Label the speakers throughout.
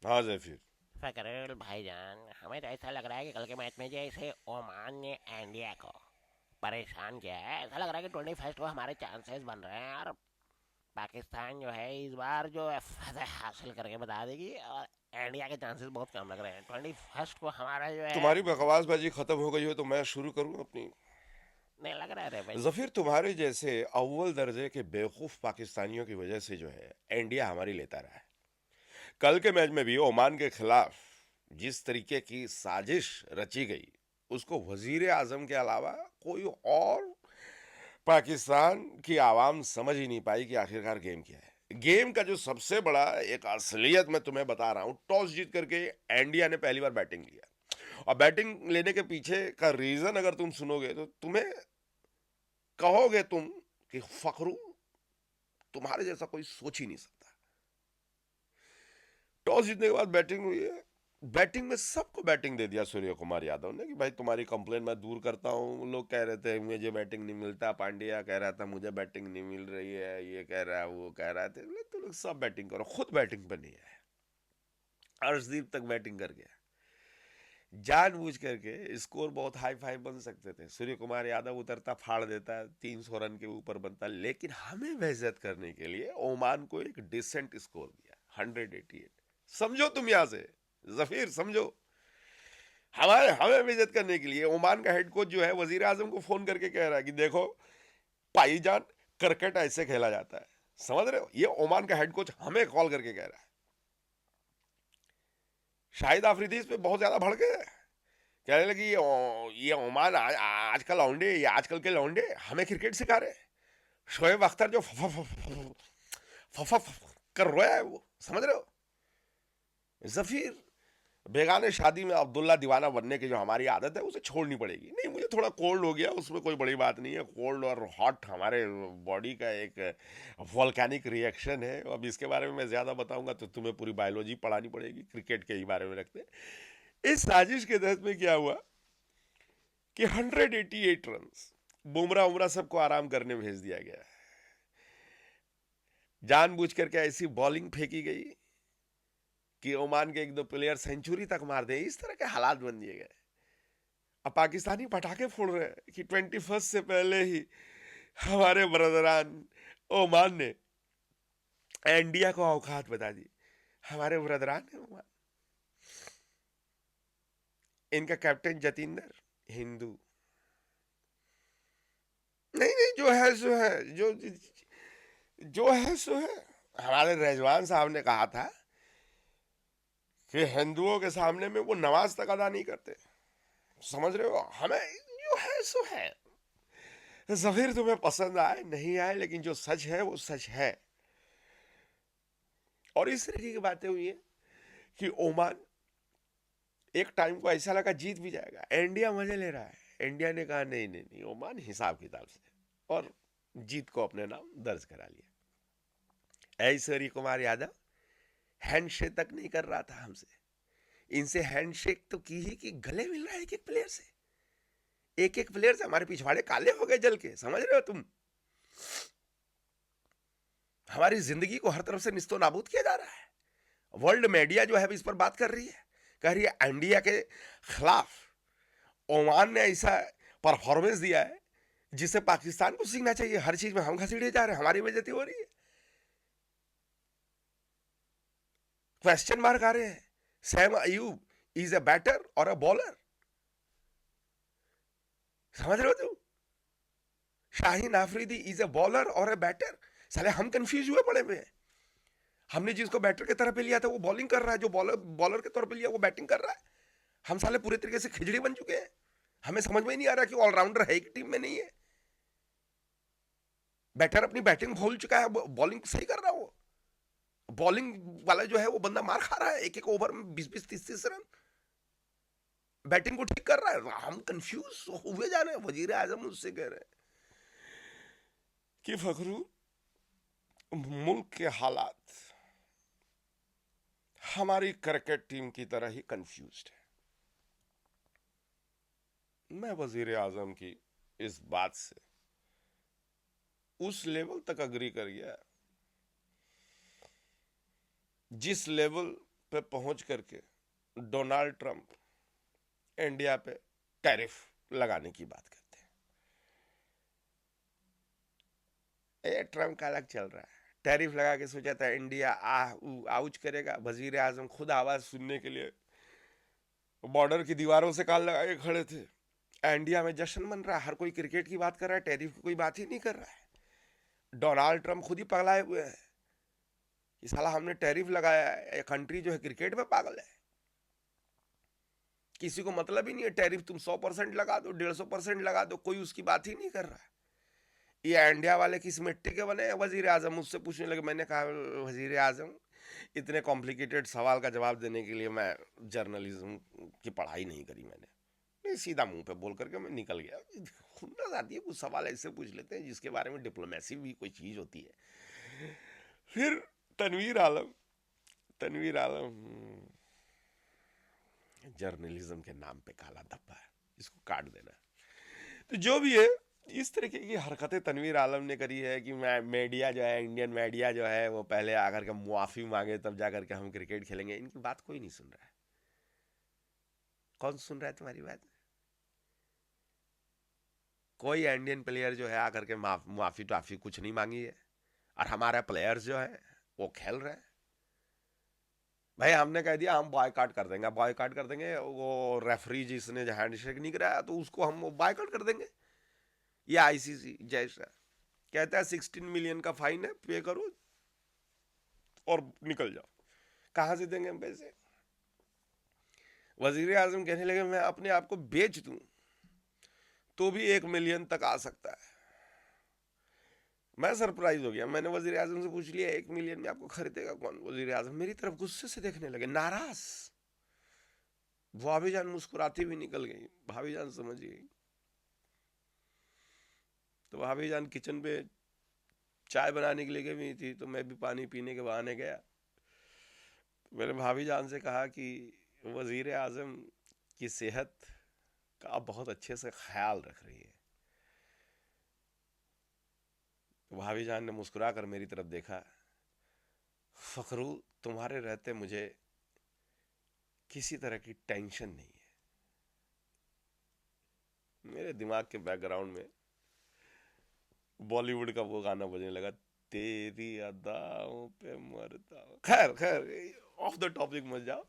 Speaker 1: हाँ जफीर।
Speaker 2: फकरुल भाईजान, हमें तो ऐसा लग रहा है कि कल के मैच में जैसे ओमान ने इंडिया को परेशान किया है, ऐसा लग रहा है कि 21st को हमारे चांसेस बन रहे हैं और पाकिस्तान जो है इस बार जो है फतह हासिल करके बता देगी। और इंडिया के चांसेस बहुत कम लग रहे हैं। 21st को हमारा जो है
Speaker 1: तुम्हारी बकवासबाजी खत्म हो गई हो तो मैं शुरू करूं अपनी।
Speaker 2: नहीं लग रहा है रे भाई।
Speaker 1: जफीर, तुम्हारे जैसे अव्वल दर्जे के बेवकूफ पाकिस्तानियों की वजह से जो है इंडिया हमारी लेता रहा है। कल के मैच में भी ओमान के खिलाफ जिस तरीके की साजिश रची गई, उसको वजीर आजम के अलावा कोई और पाकिस्तान की आवाम समझ ही नहीं पाई कि आखिरकार गेम क्या है। गेम का जो सबसे बड़ा एक असलियत मैं तुम्हें बता रहा हूं, टॉस जीत करके इंडिया ने पहली बार बैटिंग लिया। और बैटिंग लेने के पीछे का रीजन अगर तुम सुनोगे तो तुम्हें कहोगे तुम कि फखरू, तुम्हारे जैसा कोई सोच ही नहीं सकता। टॉस जीतने के बाद बैटिंग हुई है। बैटिंग में सबको बैटिंग दे दिया सूर्य कुमार यादव ने कि भाई तुम्हारी कंप्लेन मैं दूर करता हूँ। लोग कह रहे थे मुझे बैटिंग नहीं मिलता, पांड्या कह रहा था मुझे बैटिंग नहीं मिल रही है, ये कह रहा है वो कह रहा है। तो लोग सब बैटिंग करो, खुद बैटिंग पर नहीं है। अर्शदीप तक बैटिंग कर गया। जानबूझ करके स्कोर बहुत हाई फाई बन सकते थे, सूर्य कुमार यादव उतरता फाड़ देता, 300 रन के ऊपर बनता, लेकिन हमें बेइज्जत करने के लिए ओमान को एक डिसेंट स्कोर दिया, 188। समझो तुम यहां से, जफीर समझो। हमारे हमें बेइज्जत करने के लिए ओमान का हेड कोच जो है वजीर आजम को फोन करके कह रहा है कि देखो भाईजान, क्रिकेट ऐसे खेला जाता है। समझ रहे हो? ये ओमान का हेड कोच हमें कॉल करके कह रहा है। शाहिद आफरीदी इस पे बहुत ज्यादा भड़के हैं। कहने लगी ये ओमान आजकल लौंडे, ये आजकल के लौंडे हमें क्रिकेट सिखा रहे हैं। शोएब अख्तर जो कर रहा है वो, समझ रहे हो? जफीर, बेगाने शादी में अब्दुल्ला दीवाना बनने की जो हमारी आदत है उसे छोड़नी पड़ेगी। नहीं, मुझे थोड़ा कोल्ड हो गया, उसमें कोई बड़ी बात नहीं है। कोल्ड और हॉट हमारे बॉडी का एक वॉल्केनिक रिएक्शन है। अब इसके बारे में मैं ज़्यादा बताऊंगा तो तुम्हें पूरी बायोलॉजी पढ़ानी पड़ेगी। क्रिकेट के ही बारे में रखते हैं। इस साजिश के तहत में क्या हुआ कि 188 रन, बुमराह उमरा सबको आराम करने भेज दिया गया। जानबूझ करके ऐसी बॉलिंग फेंकी गई कि ओमान के एक दो प्लेयर सेंचुरी तक मार दे, इस तरह के हालात बन दिए गए। अब पाकिस्तानी पटाखे फोड़ रहे हैं कि 21st से पहले ही हमारे ब्रदरान ओमान ने इंडिया को औकात बता दी। हमारे ब्रदरान है ओमान। इनका कैप्टन जतिंदर हिंदू। नहीं नहीं, जो है सो है, जो है सो है। हमारे रिजवान साहब ने कहा था कि हिंदुओं के सामने में वो नमाज तक अदा नहीं करते। समझ रहे हो? हमें जो है सो है। जफीर, तुम्हें पसंद आए नहीं आए, लेकिन जो सच है वो सच है। और इस तरीके की बातें हुई है कि ओमान एक टाइम को ऐसा लगा जीत भी जाएगा, इंडिया मजे ले रहा है। इंडिया ने कहा नहीं नहीं नहीं, ओमान हिसाब किताब से, और जीत को अपने नाम दर्ज करा लिया। ऐश्वर्य कुमार यादव हैंडशेक तक नहीं कर रहा था हमसे। इनसे हैंडशेक तो की ही कि गले मिल रहा है एक एक प्लेयर से। एक एक प्लेयर से हमारे पिछवाड़े काले हो गए जल के, समझ रहे हो तुम? हमारी जिंदगी को हर तरफ से निस्तो नाबूद किया जा रहा है। वर्ल्ड मीडिया जो है इस पर बात कर रही है, कह रही है इंडिया के खिलाफ ओमान ने ऐसा परफॉर्मेंस दिया है जिससे पाकिस्तान को सीखना चाहिए। हर चीज में हम घसीटे जा रहे हैं, हमारी बेइज्जती हो रही है। क्वेश्चन मार्क आ रहे हैं। Saim Ayub is a batter और अ बॉलर। समझ रहे हो तुम? Shaheen Afridi is a bowler और अ बैटर। साले हम कंफ्यूज हुए पड़े हुए हैं। हमने जिसको बैटर के तरफ पे लिया था वो बॉलिंग कर रहा है, जो बॉलर बॉलर के तौर पे लिया वो बैटिंग कर रहा है। हम साले पूरे तरीके से खिचड़ी बन चुके हैं। हमें समझ में ही नहीं आ रहा कि ऑलराउंडर है एक टीम में नहीं है। बैटर अपनी बैटिंग भूल चुका है, बॉलिंग सही कर रहा है वो। बॉलिंग वाला जो है वो बंदा मार खा रहा है एक एक ओवर में 20-20 30-30 रन। बैटिंग को ठीक कर रहा है। हम कंफ्यूज हुए जा रहे हैं। वजीर आजम मुझसे कह रहे हैं कि फखरू, मुल्क के हालात हमारी क्रिकेट टीम की तरह ही कंफ्यूज है। मैं वजीर आजम की इस बात से उस लेवल तक अग्री कर गया जिस लेवल पे पहुंच करके डोनाल्ड ट्रंप इंडिया पे टैरिफ लगाने की बात करते हैं। ये ट्रंप का अलग चल रहा है। टैरिफ लगा के सोचा था इंडिया आउच करेगा। वजीर आजम खुद आवाज सुनने के लिए बॉर्डर की दीवारों से कान लगा के खड़े थे। इंडिया में जश्न मन रहा है, हर कोई क्रिकेट की बात कर रहा है, टैरिफ की कोई बात ही नहीं कर रहा है। डोनाल्ड ट्रंप खुद ही पगलाए हुए हैं कि साला हमने टैरिफ लगाया है। ये कंट्री जो है क्रिकेट में पागल है। किसी को मतलब ही नहीं है टैरिफ, तुम 100% लगा दो, 150% लगा दो, कोई उसकी बात ही नहीं कर रहा है। ये इंडिया वाले किस मिट्टी के बने हैं? वजीर आजम मुझसे पूछने लगे। मैंने कहा वजीर आजम इतने कॉम्प्लिकेटेड सवाल का जवाब देने के लिए मैं जर्नलिज्म की पढ़ाई नहीं करी मैंने। नहीं, सीधा मुंह पे बोल करके मैं निकल गया। खुन्नस आती है, कुछ सवाल ऐसे पूछ लेते हैं जिसके बारे में डिप्लोमेसी भी कोई चीज होती है। फिर तनवीर आलम, तनवीर आलम जर्नलिज्म के नाम पे काला धब्बा है, इसको काट देना। तो जो भी है, इस तरीके की हरकतें तनवीर आलम ने करी है कि मैं मीडिया जो है, इंडियन मीडिया जो है, वो पहले आकर के मुआफ़ी मांगे तब जा करके हम क्रिकेट खेलेंगे। इनकी बात कोई नहीं सुन रहा है। कौन सुन रहा है तुम्हारी बात? कोई इंडियन प्लेयर जो है आकर के मुआफ़ी टॉफ़ी कुछ नहीं मांगी है। और हमारे प्लेयर्स जो है वो खेल रहे हैं। भाई हमने कह दिया हम बॉयकॉट कर देंगे, बॉयकॉट कर देंगे। वो रेफरी जिसने हैंडशेक नहीं कराया तो उसको हम बॉयकॉट कर देंगे। ये आईसीसी जैसा कहता है 16 मिलियन का फाइन है, पे करो और निकल जाओ। कहां से देंगे हम पैसे? वजीर आजम कहने लगे मैं अपने आप को बेच दूं तो भी 1 मिलियन तक आ सकता है। मैं सरप्राइज हो गया। मैंने वजीर आजम से पूछ लिया 1 मिलियन में आपको खरीदेगा कौन? वजीर आजम मेरी तरफ गुस्से से देखने लगे, नाराज। भाभी जान मुस्कुराती भी निकल गई। भाभी जान समझ गई। तो भाभी जान किचन पे चाय बनाने के लिए गई हुई थी, तो मैं भी पानी पीने के बहाने गया। मैंने भाभी जान से कहा कि वजीर आजम की सेहत का आप बहुत अच्छे से ख्याल रख रही है। तो भाभी जान ने मुस्कुरा कर मेरी तरफ देखा। फखरू, तुम्हारे रहते मुझे किसी तरह की टेंशन नहीं है। मेरे दिमाग के बैकग्राउंड में बॉलीवुड का वो गाना बजने लगा, तेरी अदाओं पे मरता हूं। खैर खैर, ऑफ द टॉपिक मत जाओ।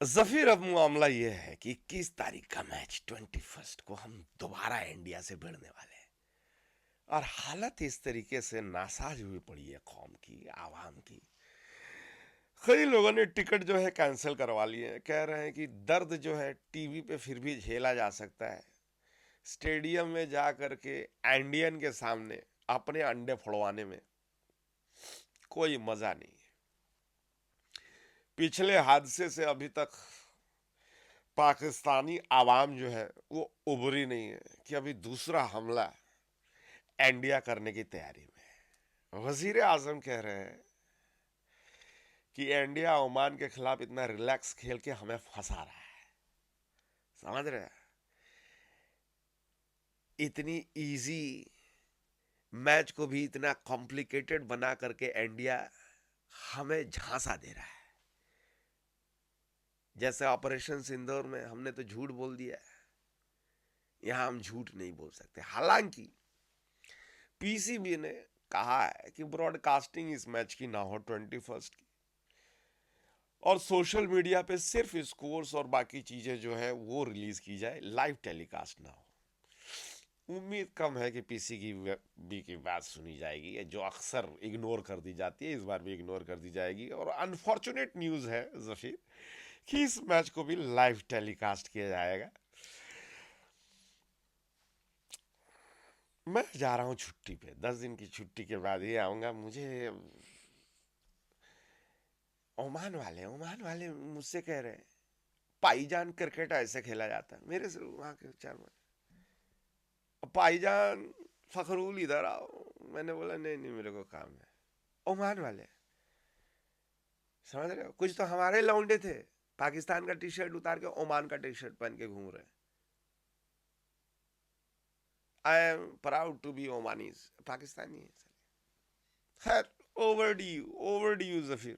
Speaker 1: जफीर, अब मामला यह है कि 21 तारीख का मैच 21 को हम दोबारा इंडिया से भिड़ने वाले हैं। और हालत इस तरीके से नासाज हुई पड़ी है कौम की, आवाम की। कई लोगों ने टिकट जो है कैंसिल करवा लिए हैं। कह रहे हैं कि दर्द जो है टीवी पे फिर भी झेला जा सकता है, स्टेडियम में जा करके इंडियन के सामने अपने अंडे फोड़वाने में कोई मजा नहीं है। पिछले हादसे से अभी तक पाकिस्तानी आवाम जो है वो उभरी नहीं है कि अभी दूसरा हमला इंडिया करने की तैयारी में है। वजीर आजम कह रहे हैं कि इंडिया ओमान के खिलाफ इतना रिलैक्स खेल के हमें फंसा रहा है। समझ रहे हैं? इतनी इजी मैच को भी इतना कॉम्प्लिकेटेड बना करके इंडिया हमें झांसा दे रहा है। जैसे ऑपरेशन सिंदूर में हमने तो झूठ बोल दिया, यहां हम झूठ नहीं बोल सकते। हालांकि पीसीबी ने कहा है कि ब्रॉडकास्टिंग इस मैच की ना हो 21 की, और सोशल मीडिया पे सिर्फ स्कोर्स और बाकी चीजें जो है वो रिलीज की जाए, लाइव टेलीकास्ट ना हो। उम्मीद कम है कि पीसीबी की बात सुनी जाएगी, जो अक्सर इग्नोर कर दी जाती है, इस बार भी इग्नोर कर दी जाएगी। और अनफॉर्चुनेट न्यूज है जफीर कि इस मैच को भी लाइव टेलीकास्ट किया जाएगा। मैं जा रहा हूँ छुट्टी पे, 10 दिन की छुट्टी के बाद ही आऊंगा। मुझे ओमान वाले मुझसे कह रहे हैं भाईजान क्रिकेट ऐसे खेला जाता है। मेरे से वहां के चार भाईजान फखरूल इधर आओ। मैंने बोला नहीं नहीं, मेरे को काम है। ओमान वाले, समझ रहे हो? कुछ तो हमारे लौंडे थे पाकिस्तान का टी शर्ट उतार के ओमान का टी शर्ट पहन के घूम रहे हैं। I am proud to be Omanis, Pakistani है। खैर, ओवर ड्यू जफीर।